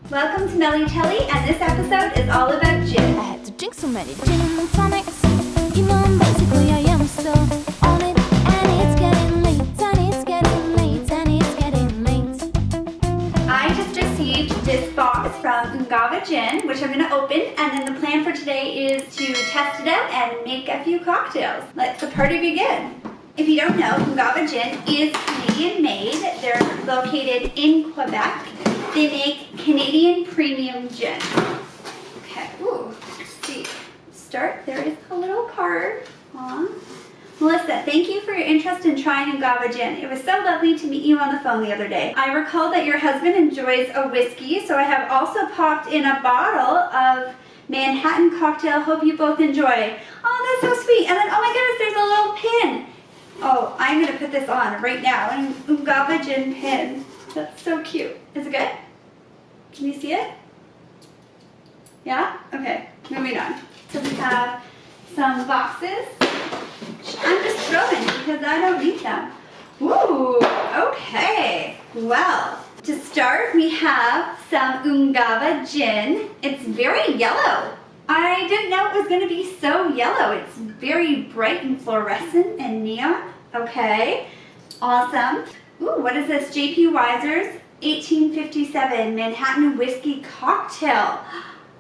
Welcome to Mellie Telly, and this episode is all about gin. I had to drink so many gin tonics. You know, basically I am still on it. And it's getting late, and it's getting late, and it's getting late. I just received this box from Ungava Gin, which I'm going to open, and then the plan for today is to test it out and make a few cocktails. Let the party begin. If you don't know, Ungava Gin is Canadian made. They're located in Quebec. They make Canadian premium gin. Okay, ooh, let's see. Start, there is a little card. Aww. Melissa, thank you for your interest in trying Ungava Gin. It was so lovely to meet you on the phone the other day. I recall that your husband enjoys a whiskey, so I have also popped in a bottle of Manhattan cocktail. Hope you both enjoy. Oh, that's so sweet. And then, oh my goodness, there's a little pin. Oh, I'm gonna put this on right now, an Ungava Gin pin. That's so cute. Is it good? Can you see it? Yeah? Okay, moving on. So we have some boxes. I'm just throwing because I don't need them. Ooh, okay. Well, to start, we have some Ungava Gin. It's very yellow. I didn't know it was going to be so yellow. It's very bright and fluorescent and neon. Okay, awesome. Ooh, what is this? J.P. Weiser's 1857 Manhattan Whiskey Cocktail.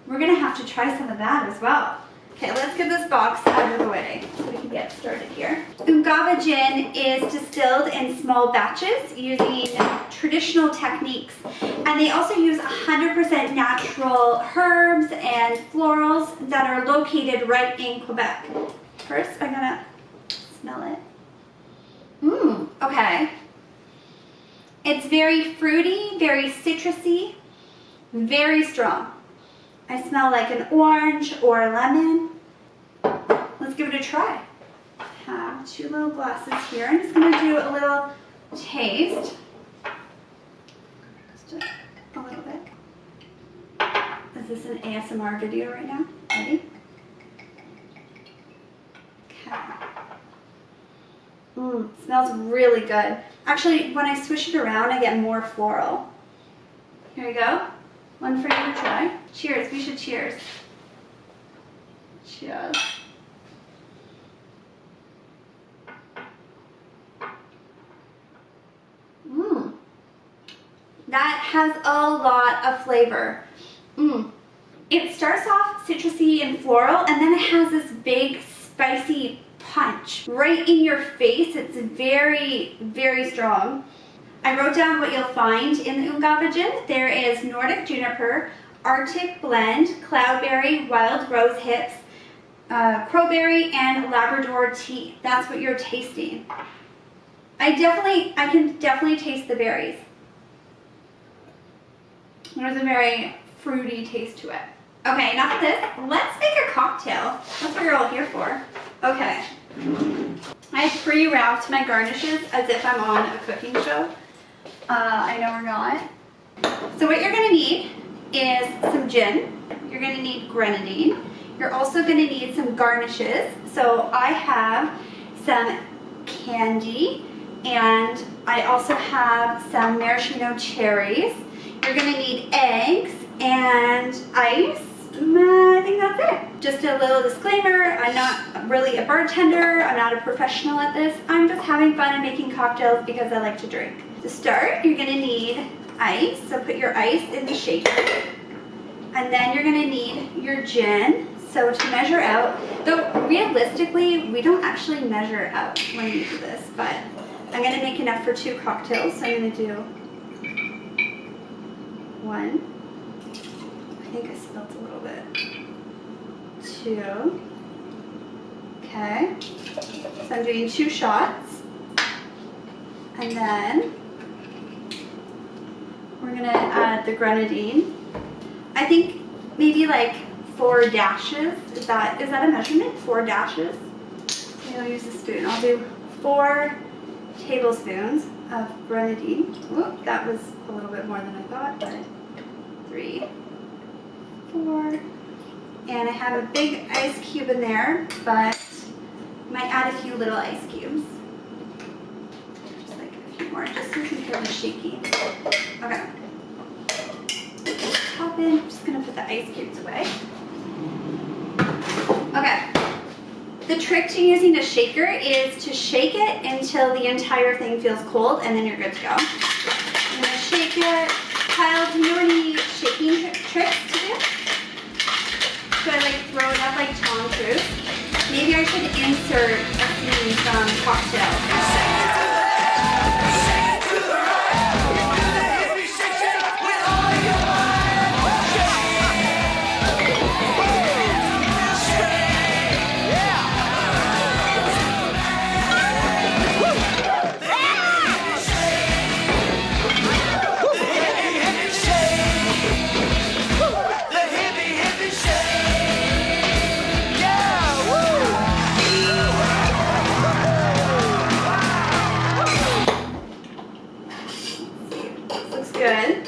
We're going to have to try some of that as well. Okay, let's get this box out of the way so we can get started here. Ungava Gin is distilled in small batches using traditional techniques. And they also use 100% natural herbs and florals that are located right in Quebec. First, I'm gonna smell it. Okay. It's very fruity, very citrusy, very strong. I smell like an orange or a lemon. Let's give it a try. I have 2 little glasses here. I'm just going to do a little taste. Just a little bit. Is this an ASMR video right now? Ready? Okay. Smells really good. Actually, when I swish it around, I get more floral. Here you go. One for you to try. Cheers. We should cheers. Cheers. That has a lot of flavor. It starts off citrusy and floral, and then it has this big spicy punch right in your face. It's very, very strong. I wrote down what you'll find in the Ungava Gin. There is Nordic juniper, Arctic blend, cloudberry, wild rose hips, crowberry, and Labrador tea. That's what you're tasting. I can definitely taste the berries. There's a very fruity taste to it. Okay, enough of this. Let's make a cocktail. That's what you're all here for. Okay. I pre-wrapped my garnishes as if I'm on a cooking show. I know we're not. So what you're going to need is some gin. You're going to need grenadine. You're also going to need some garnishes. So I have some candy, and I also have some maraschino cherries. You're going to need eggs and ice. I think that's it. Just a little disclaimer, I'm not really a bartender, I'm not a professional at this. I'm just having fun and making cocktails because I like to drink. To start, you're going to need ice, so put your ice in the shaker. And then you're going to need your gin, so to measure out. Though realistically, we don't actually measure out when you do this, but I'm going to make enough for 2 cocktails, so I'm going to do 1. I think I spilled a little bit. 2. Okay. So I'm doing 2 shots. And then we're gonna add the grenadine. I think maybe like 4 dashes. Is that a measurement? 4 dashes? Maybe I'll use a spoon. I'll do 4 tablespoons of grenadine. Whoop, that was a little bit more than I thought, but 3, 4, and I have a big ice cube in there, but I might add a few little ice cubes. Just like a few more, just so you can feel the shaking. Okay. happen. I'm just gonna put the ice cubes away. Okay. The trick to using a shaker is to shake it until the entire thing feels cold, and then you're good to go. I'm gonna shake it. Kyle, do you know any shaking tricks to do? So I like throw it up like Tom Cruise. Maybe I should insert a scene from Cocktail. Good.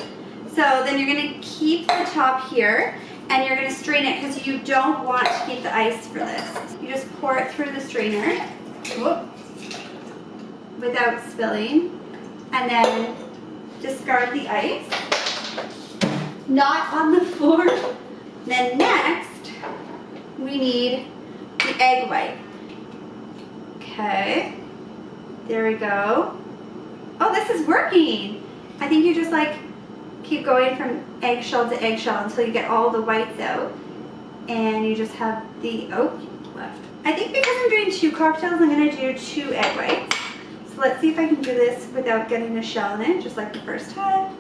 So then you're going to keep the top here and you're going to strain it because you don't want to keep the ice for this. You just pour it through the strainer without spilling and then discard the ice. Not on the floor. Then next we need the egg white. Okay. There we go. Oh, this is working. I think you just like keep going from eggshell to eggshell until you get all the whites out and you just have the yolk left. I think because I'm doing 2 cocktails, I'm going to do 2 egg whites. So let's see if I can do this without getting a shell in it, just like the first time.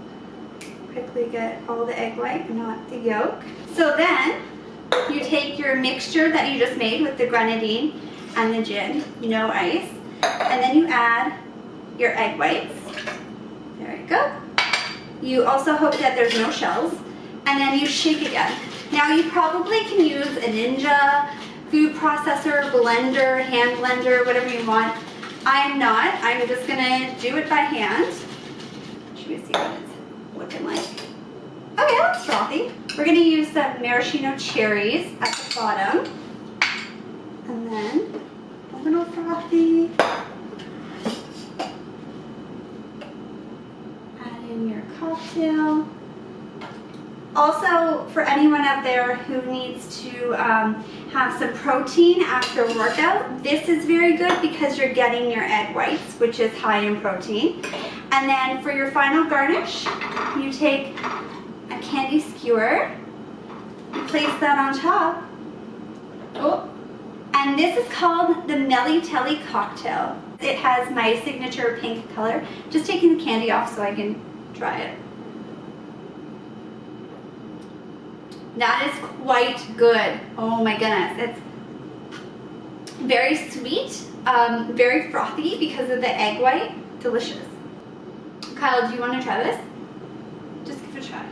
Quickly get all the egg white and not the yolk. So then you take your mixture that you just made with the grenadine and the gin, no ice, and then you add your egg whites. There you go. You also hope that there's no shells, and then you shake again. Now you probably can use a Ninja, food processor, blender, hand blender, whatever you want. I'm not. I'm just gonna do it by hand. Should we see what it's looking like? Oh yeah, that's frothy. We're gonna use the Maraschino cherries at the bottom, and then a little frothy. Your cocktail. Also, for anyone out there who needs to have some protein after workout, this is very good because you're getting your egg whites, which is high in protein. And then for your final garnish, you take a candy skewer, you place that on top. Oh, and this is called the Mellie Telly Cocktail. It has my signature pink color. Just taking the candy off so I can try it. That is quite good. Oh my goodness. It's very sweet, very frothy because of the egg white. Delicious. Kyle, do you want to try this? Just give it a try.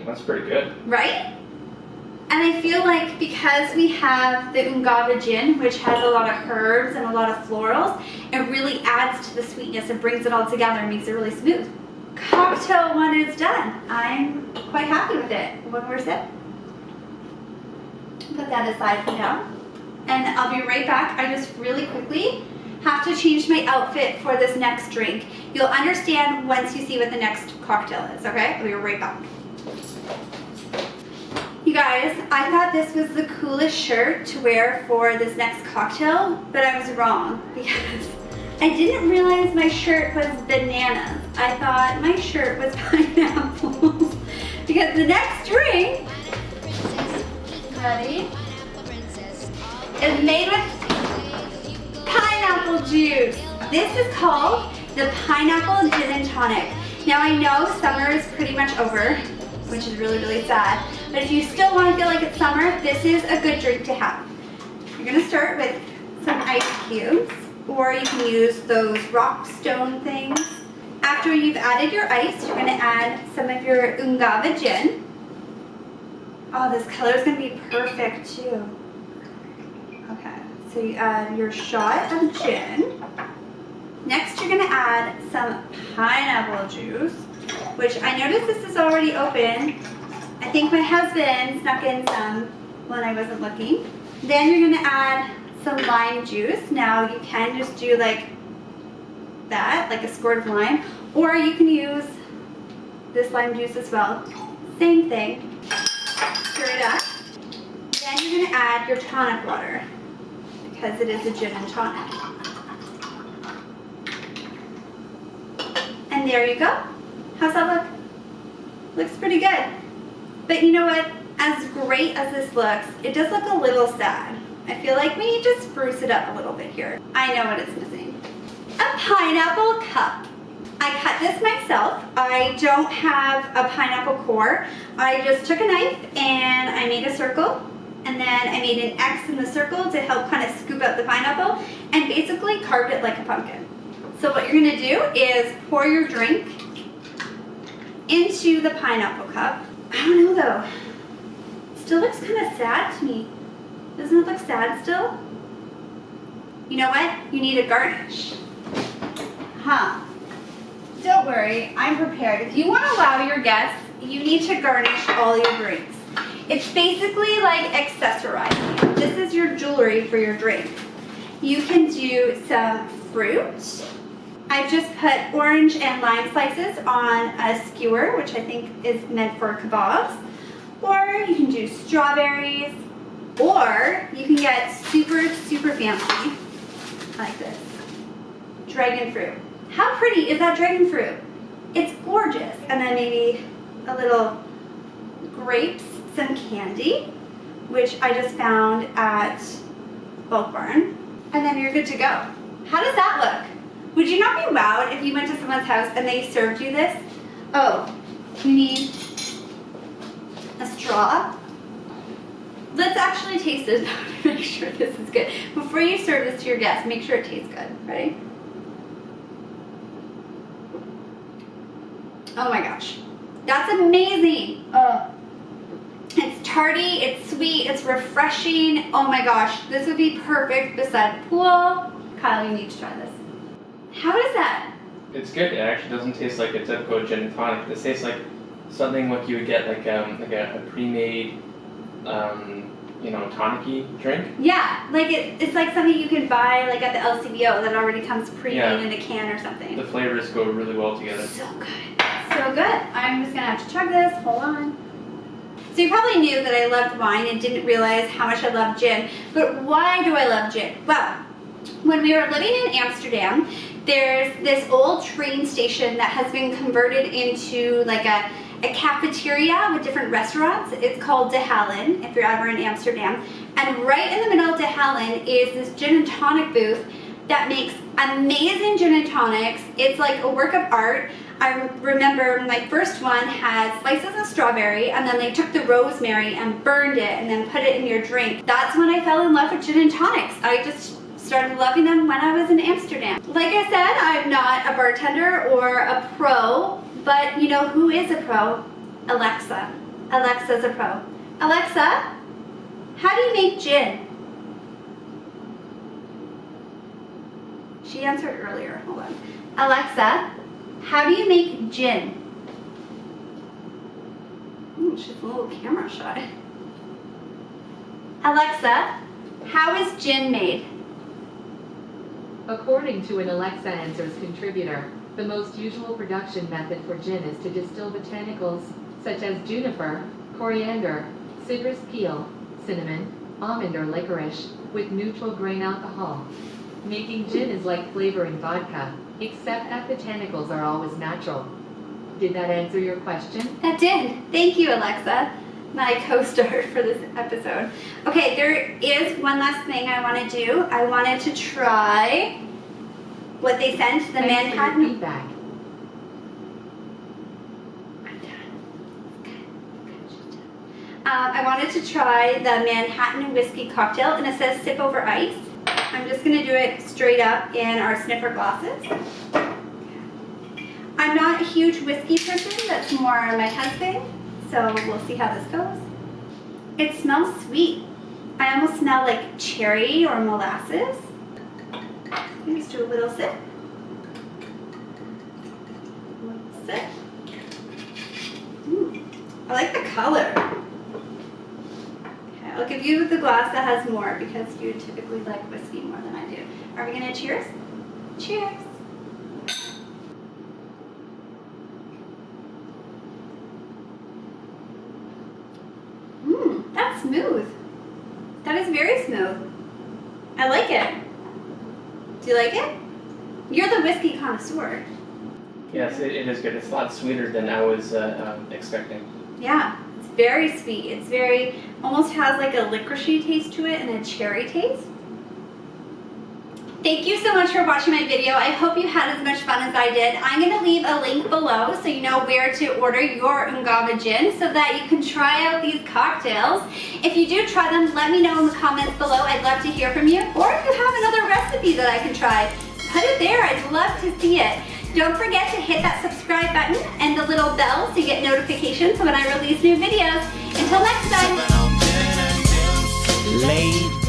That's pretty good. Right? And I feel like because we have the Ungava Gin, which has a lot of herbs and a lot of florals, it really adds to the sweetness and brings it all together and makes it really smooth. Cocktail 1 is done. I'm quite happy with it. One more sip. Put that aside for now. And I'll be right back. I just really quickly have to change my outfit for this next drink. You'll understand once you see what the next cocktail is, okay? I'll be right back. You guys, I thought this was the coolest shirt to wear for this next cocktail, but I was wrong because I didn't realize my shirt was bananas. I thought my shirt was pineapples because the next drink, ready, is made with pineapple juice. This is called the Pineapple Gin Tonic. Now I know summer is pretty much over, which is really, really sad. But if you still want to feel like it's summer, this is a good drink to have. You're going to start with some ice cubes, or you can use those rock stone things. After you've added your ice, you're going to add some of your Ungava Gin. Oh, this color is going to be perfect too. Okay, so you add your shot of gin. Next, you're going to add some pineapple juice, which I noticed this is already open. I think my husband snuck in some when I wasn't looking. Then you're going to add some lime juice. Now you can just do like that, like a squirt of lime, or you can use this lime juice as well. Same thing. Stir it up. Then you're gonna add your tonic water because it is a gin and tonic. And there you go. How's that look? Looks pretty good. But you know what? As great as this looks, it does look a little sad. I feel like we need to spruce it up a little bit here. I know what it's missing. A pineapple cup. I cut this myself. I don't have a pineapple core. I just took a knife and I made a circle, and then I made an X in the circle to help kind of scoop out the pineapple, and basically carved it like a pumpkin. So what you're gonna do is pour your drink into the pineapple cup. I don't know though. Still looks kind of sad to me. Doesn't it look sad still? You know what? You need a garnish. Huh. Don't worry, I'm prepared. If you want to wow your guests, you need to garnish all your drinks. It's basically like accessorizing. This is your jewelry for your drink. You can do some fruit. I've just put orange and lime slices on a skewer, which I think is meant for kebabs. Or you can do strawberries. Or you can get super, super fancy, like this. Dragon fruit. How pretty is that dragon fruit? It's gorgeous. And then maybe a little grapes, some candy, which I just found at Bulk Barn. And then you're good to go. How does that look? Would you not be wowed if you went to someone's house and they served you this? Oh, you need a straw. Let's actually taste it to make sure this is good. Before you serve this to your guests, make sure it tastes good. Ready? Oh my gosh. That's amazing. It's tarty, it's sweet, it's refreshing. Oh my gosh, this would be perfect beside pool. Kyle, you need to try this. How is that? It's good. It actually doesn't taste like a typical gin and tonic. This tastes like something like you would get like a pre-made tonic-y drink. Yeah, like it's like something you can buy like at the LCBO that already comes pre-made in a can or something. The flavors go really well together. So good. So good. I'm just gonna have to chug this. Hold on. So you probably knew that I loved wine and didn't realize how much I love gin. But why do I love gin? Well, when we were living in Amsterdam, there's this old train station that has been converted into like a cafeteria with different restaurants. It's called De Hallen, if you're ever in Amsterdam. And right in the middle of De Hallen is this gin and tonic booth that makes amazing gin and tonics. It's like a work of art. I remember my first one had slices of strawberry, and then they took the rosemary and burned it and then put it in your drink. That's when I fell in love with gin and tonics. I just started loving them when I was in Amsterdam. Like I said, I'm not a bartender or a pro, but you know who is a pro? Alexa. Alexa's a pro. Alexa, how do you make gin? She answered earlier. Hold on. Alexa, how do you make gin? Ooh, she's a little camera shy. Alexa, how is gin made? According to an Alexa Answers contributor, the most usual production method for gin is to distill botanicals such as juniper, coriander, citrus peel, cinnamon, almond or licorice, with neutral grain alcohol. Making gin is like flavoring vodka, except that botanicals are always natural. Did that answer your question? That did. Thank you, Alexa, my co-star for this episode. Okay, there is one last thing I want to do. I wanted to try what they sent, the Thanks for your Manhattan. feedback. I wanted to try the Manhattan whiskey cocktail, and it says sip over ice. I'm just going to do it straight up in our sniffer glasses. I'm not a huge whiskey person, that's more my husband, so we'll see how this goes. It smells sweet. I almost smell like cherry or molasses. Let me just do a little sip. Sip. Ooh, I like the color. Okay, I'll give you the glass that has more because you typically like whiskey more than I do. Are we gonna cheers? Cheers. that's smooth. That is very smooth. I like it. Do you like it? You're the whiskey connoisseur. Yes, it is good. It's a lot sweeter than I was expecting. Yeah, it's very sweet. It's very, almost has like a licoricey taste to it and a cherry taste. Thank you so much for watching my video. I hope you had as much fun as I did. I'm going to leave a link below so you know where to order your Ungava Gin so that you can try out these cocktails. If you do try them, let me know in the comments below. I'd love to hear from you. Or if you have another recipe that I can try, put it there. I'd love to see it. Don't forget to hit that subscribe button and the little bell so you get notifications when I release new videos. Until next time.